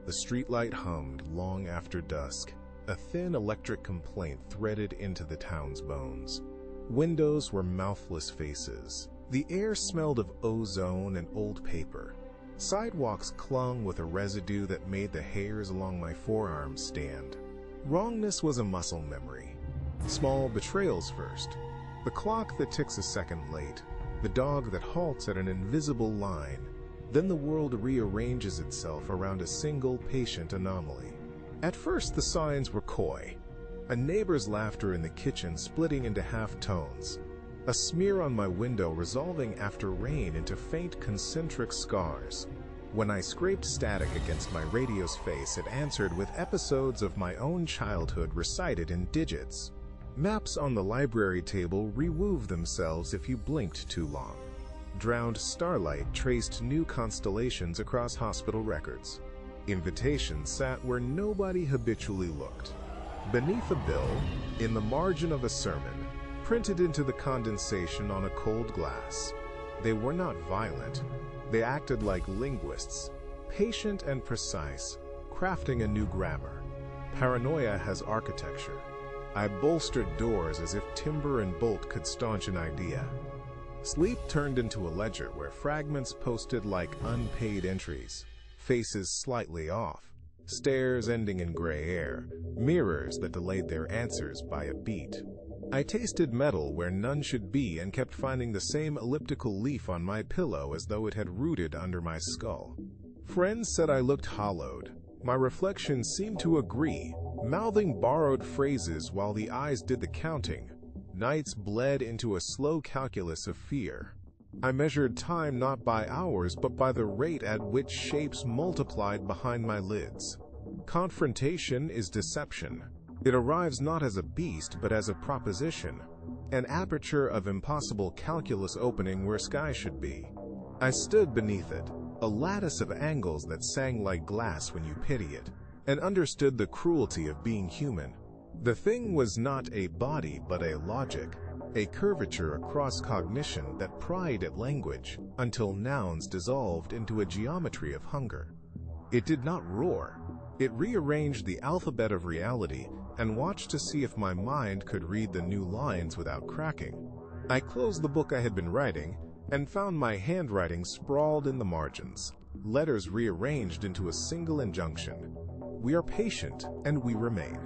The streetlight hummed long after dusk, a thin electric complaint threaded into the town's bones. Windows were mouthless faces. The air smelled of ozone and old paper. Sidewalks clung with a residue that made the hairs along my forearms stand. Wrongness was a muscle memory. Small betrayals first. The clock that ticks a second late. The dog that halts at an invisible line. Then the world rearranges itself around a single patient anomaly. At first the signs were coy. A neighbor's laughter in the kitchen splitting into half-tones. A smear on my window resolving after rain into faint concentric scars. When I scraped static against my radio's face, it answered with episodes of my own childhood recited in digits. Maps on the library table rewove themselves if you blinked too long. Drowned starlight traced new constellations across hospital records. Invitations sat where nobody habitually looked. Beneath a bill, in the margin of a sermon, printed into the condensation on a cold glass. They were not violent. They acted like linguists, patient and precise, crafting a new grammar. Paranoia has architecture. I bolstered doors as if timber and bolt could staunch an idea. Sleep turned into a ledger where fragments posted like unpaid entries, faces slightly off, stares ending in gray air, mirrors that delayed their answers by a beat. I tasted metal where none should be and kept finding the same elliptical leaf on my pillow as though it had rooted under my skull. Friends said I looked hollowed. My reflection seemed to agree, mouthing borrowed phrases while the eyes did the counting. Nights bled into a slow calculus of fear. I measured time not by hours but by the rate at which shapes multiplied behind my lids. Confrontation is deception. It arrives not as a beast but as a proposition, an aperture of impossible calculus opening where sky should be. I stood beneath it, a lattice of angles that sang like glass when you pity it, and understood the cruelty of being human. The thing was not a body but a logic, a curvature across cognition that pried at language until nouns dissolved into a geometry of hunger. It did not roar. It rearranged the alphabet of reality and watched to see if my mind could read the new lines without cracking. I closed the book I had been writing and found my handwriting sprawled in the margins, letters rearranged into a single injunction. We are patient and we remain.